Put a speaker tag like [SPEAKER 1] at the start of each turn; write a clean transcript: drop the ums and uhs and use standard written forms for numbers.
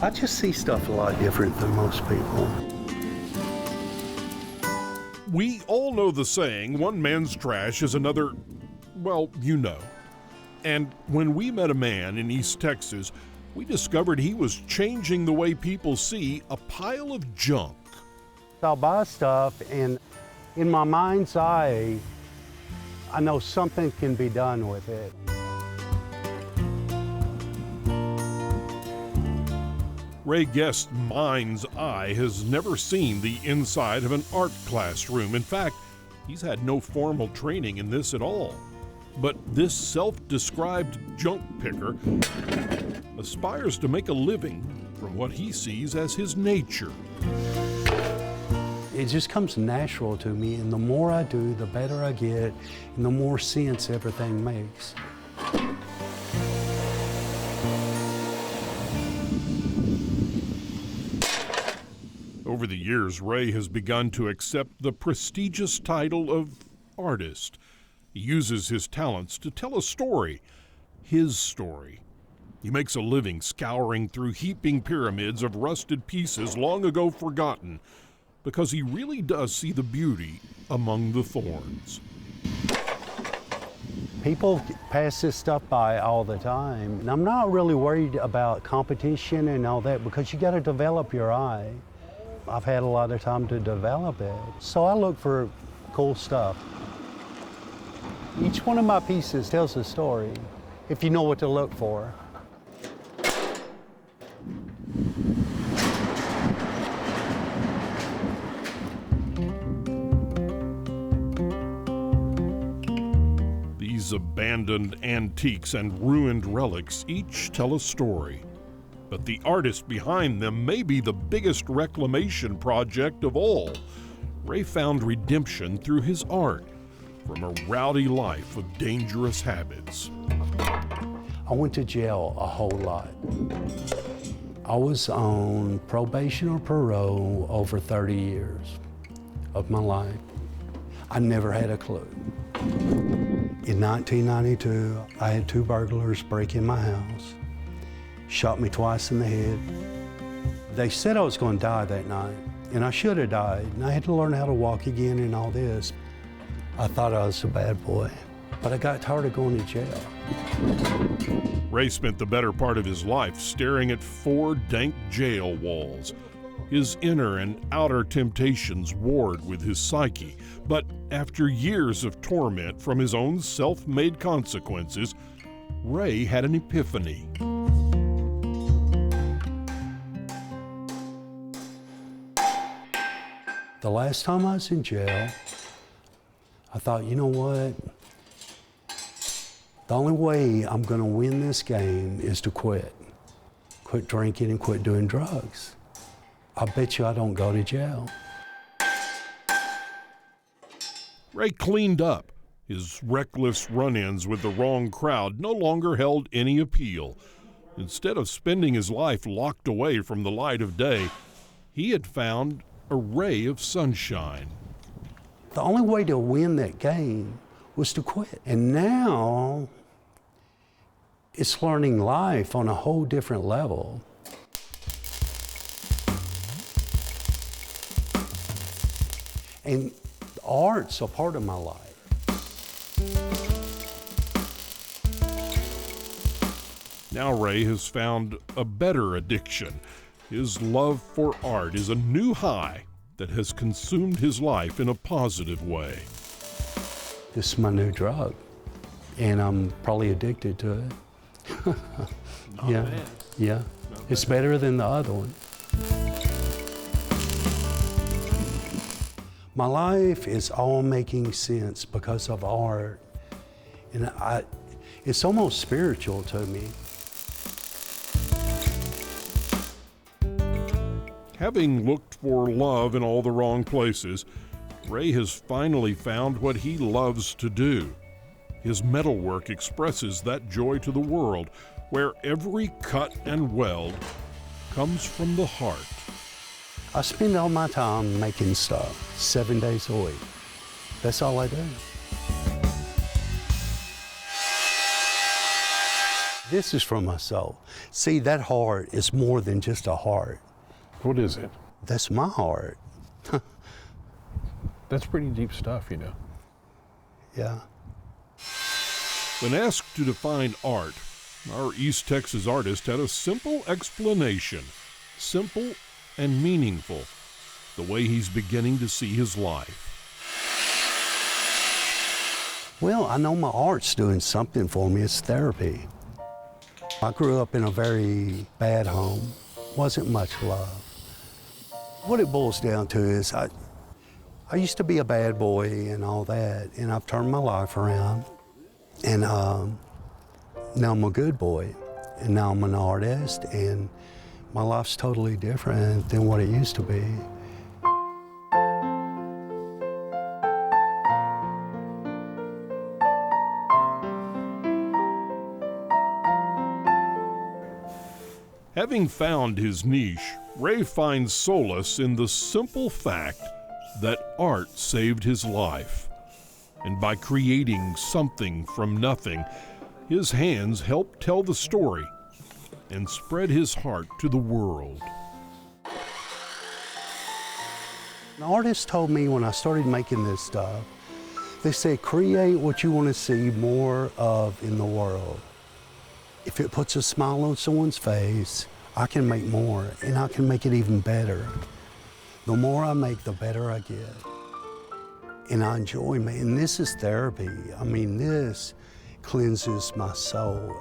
[SPEAKER 1] I just see stuff a lot different than most people.
[SPEAKER 2] We all know the saying, one man's trash is another, well, you know. And when we met a man in East Texas, we discovered he was changing the way people see a pile of junk.
[SPEAKER 1] I'll buy stuff, and in my mind's eye, I know something can be done with it.
[SPEAKER 2] Ray Guest's mind's eye has never seen the inside of an art classroom. In fact, he's had no formal training in this at all. But this self-described junk picker aspires to make a living from what he sees as his nature.
[SPEAKER 1] It just comes natural to me, and the more I do, the better I get, and the more sense everything makes.
[SPEAKER 2] Over the years, Ray has begun to accept the prestigious title of artist. He uses his talents to tell a story, his story. He makes a living scouring through heaping pyramids of rusted pieces long ago forgotten, because he really does see the beauty among the thorns.
[SPEAKER 1] People pass this stuff by all the time, and I'm not really worried about competition and all that, because you got to develop your eye. I've had a lot of time to develop it, so I look for cool stuff. Each one of my pieces tells a story, if you know what to look for.
[SPEAKER 2] These abandoned antiques and ruined relics each tell a story. But the artist behind them may be the biggest reclamation project of all. Ray found redemption through his art from a rowdy life of dangerous habits.
[SPEAKER 1] I went to jail a whole lot. I was on probation or parole over 30 years of my life. I never had a clue. In 1992, I had 2 burglars break in my house, shot me twice in the head. They said I was going to die that night, and I should have died, and I had to learn how to walk again and all this. I thought I was a bad boy, but I got tired of going to jail.
[SPEAKER 2] Ray spent the better part of his life staring at 4 dank jail walls. His inner and outer temptations warred with his psyche, but after years of torment from his own self-made consequences, Ray had an epiphany.
[SPEAKER 1] The last time I was in jail, I thought, you know what? The only way I'm going to win this game is to quit. Quit drinking and quit doing drugs. I bet you I don't go to jail.
[SPEAKER 2] Ray cleaned up. His reckless run-ins with the wrong crowd no longer held any appeal. Instead of spending his life locked away from the light of day, he had found a ray of sunshine.
[SPEAKER 1] The only way to win that game was to quit. And now, it's learning life on a whole different level. And art's a part of my life.
[SPEAKER 2] Now Ray has found a better addiction. His love for art is a new high that has consumed his life in a positive way.
[SPEAKER 1] This is my new drug, and I'm probably addicted to it. Yeah, yeah. It's better than the other one. My life is all making sense because of art, and it's almost spiritual to me.
[SPEAKER 2] Having looked for love in all the wrong places, Ray has finally found what he loves to do. His metalwork expresses that joy to the world, where every cut and weld comes from the heart.
[SPEAKER 1] I spend all my time making stuff, 7 days a week. That's all I do. This is from my soul. See, that heart is more than just a heart.
[SPEAKER 2] What is it?
[SPEAKER 1] That's my heart.
[SPEAKER 2] That's pretty deep stuff, you know.
[SPEAKER 1] Yeah.
[SPEAKER 2] When asked to define art, our East Texas artist had a simple explanation. Simple and meaningful. The way he's beginning to see his life.
[SPEAKER 1] Well, I know my art's doing something for me. It's therapy. I grew up in a very bad home. Wasn't much love. What it boils down to is I used to be a bad boy and all that, and I've turned my life around. And now I'm a good boy, and now I'm an artist, and my life's totally different than what it used to be.
[SPEAKER 2] Having found his niche, Ray finds solace in the simple fact that art saved his life. And by creating something from nothing, his hands help tell the story and spread his heart to the world.
[SPEAKER 1] An artist told me when I started making this stuff, they said, create what you want to see more of in the world. If it puts a smile on someone's face, I can make more, and I can make it even better. The more I make, the better I get. And I enjoy it. And this is therapy. I mean, this cleanses my soul.